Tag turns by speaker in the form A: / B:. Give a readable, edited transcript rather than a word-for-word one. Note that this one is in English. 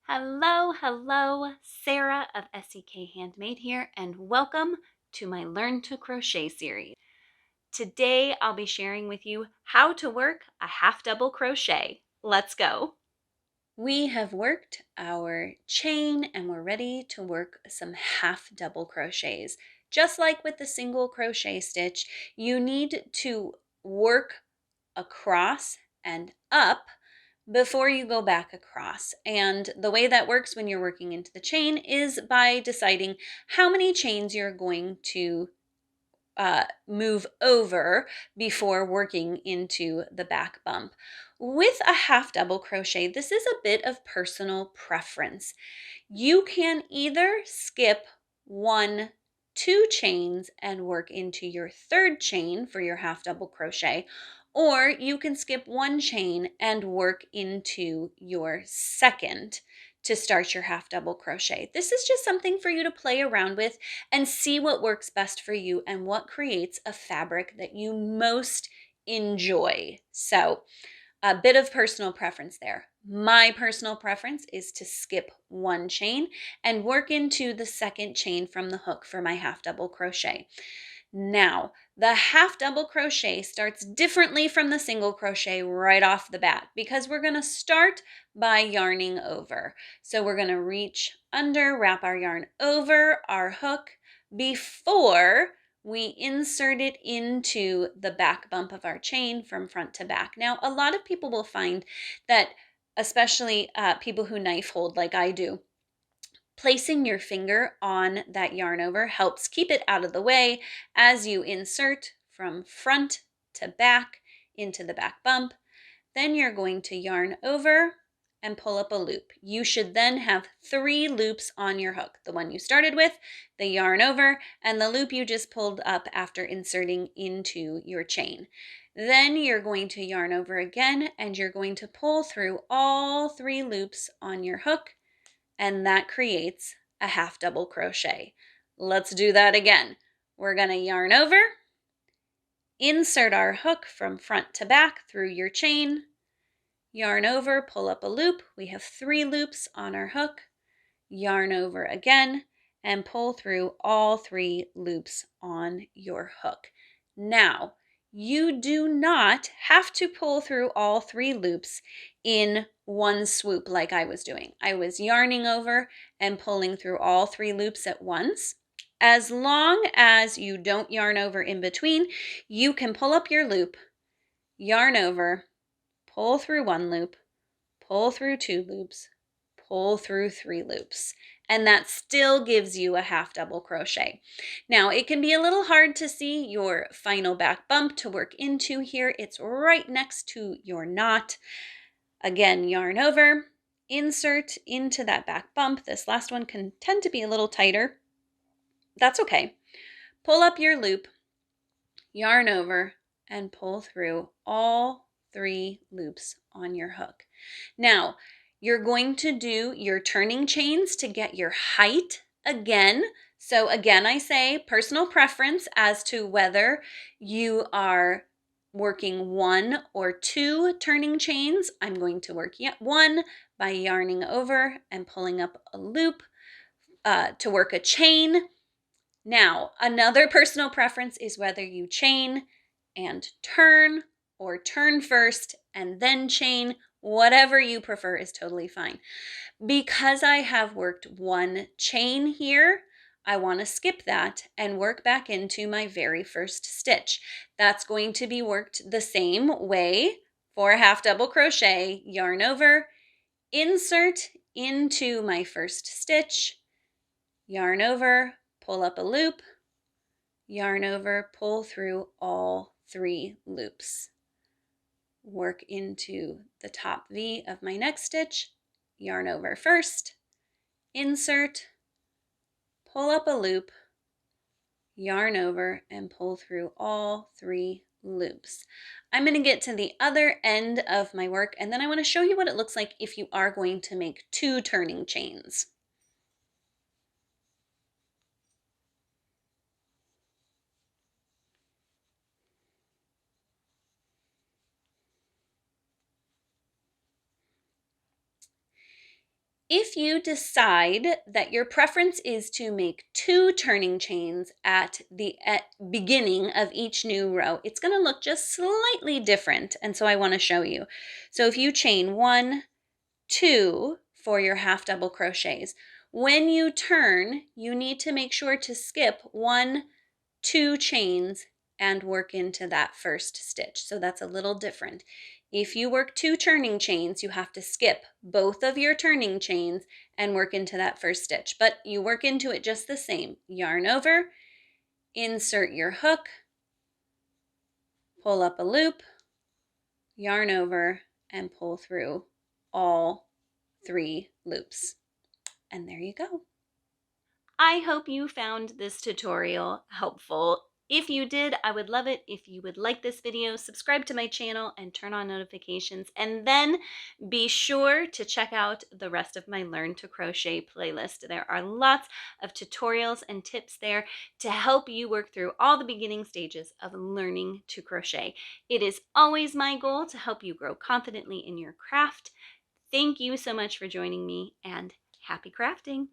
A: Hello, Sarah of SEK Handmade here, and welcome to my Learn to Crochet series. Today I'll be sharing with you how to work a half double crochet. Let's go. We have worked our chain and we're ready to work some half double crochets. Just like with the single crochet stitch, you need to work across and up before you go back across. And the way that works when you're working into the chain is by deciding how many chains you're going to move over before working into the back bump. With a half double crochet, this is a bit of personal preference. You can either skip 1, 2 chains and work into your third chain for your half double crochet, or you can skip 1 chain and work into your second to start your half double crochet. This is just something for you to play around with and see what works best for you and what creates a fabric that you most enjoy. So a bit of personal preference there. My personal preference is to skip 1 chain and work into the second chain from the hook for my half double crochet. Now, the half double crochet starts differently from the single crochet right off the bat because we're going to start by yarning over. So we're going to reach under, wrap our yarn over our hook before we insert it into the back bump of our chain from front to back. Now, a lot of people will find that, especially people who knife hold like I do, placing your finger on that yarn over helps keep it out of the way as you insert from front to back into the back bump. Then you're going to yarn over and pull up a loop. You should then have 3 loops on your hook. The one you started with, the yarn over, and the loop you just pulled up after inserting into your chain. Then you're going to yarn over again and you're going to pull through all 3 loops on your hook, and that creates a half double crochet. Let's do that again. We're going to yarn over, insert our hook from front to back through your chain, yarn over, pull up a loop. We have 3 loops on our hook, yarn over again, and pull through all 3 loops on your hook. Now, you do not have to pull through all 3 loops in one swoop like I was doing. I was yarning over and pulling through all 3 loops at once. As long as you don't yarn over in between, you can pull up your loop, yarn over, pull through 1 loop, pull through 2 loops, pull through 3 loops, and that still gives you a half double crochet. Now, it can be a little hard to see your final back bump to work into here. It's right next to your knot. Again, yarn over, insert into that back bump. This last one can tend to be a little tighter. That's okay. Pull up your loop, yarn over, and pull through all 3 loops on your hook. Now, you're going to do your turning chains to get your height again. So again, I say personal preference as to whether you are working 1 or 2 turning chains. I'm going to work 1 by yarning over and pulling up a loop to work a chain. Now, another personal preference is whether you chain and turn or turn first and then chain. Whatever you prefer is totally fine. Because I have worked 1 chain here, I want to skip that and work back into my very first stitch. That's going to be worked the same way for a half double crochet. Yarn over, insert into my first stitch, yarn over, pull up a loop, yarn over, pull through all 3 loops. Work into the top V of my next stitch, yarn over first, insert, pull up a loop, yarn over, and pull through all 3 loops. I'm going to get to the other end of my work, and then I want to show you what it looks like if you are going to make 2 turning chains. If you decide that your preference is to make 2 turning chains at the beginning of each new row, it's going to look just slightly different, and so I want to show you. So if you chain 1, 2 for your half double crochets, when you turn, you need to make sure to skip 1, 2 chains and work into that first stitch. So that's a little different. If you work 2 turning chains, you have to skip both of your turning chains and work into that first stitch. But you work into it just the same. Yarn over, insert your hook, pull up a loop, yarn over, and pull through all 3 loops. And there you go. I hope you found this tutorial helpful. If you did, I would love it if you would like this video, subscribe to my channel, and turn on notifications. And then be sure to check out the rest of my Learn to Crochet playlist. There are lots of tutorials and tips there to help you work through all the beginning stages of learning to crochet. It is always my goal to help you grow confidently in your craft. Thank you so much for joining me, and happy crafting!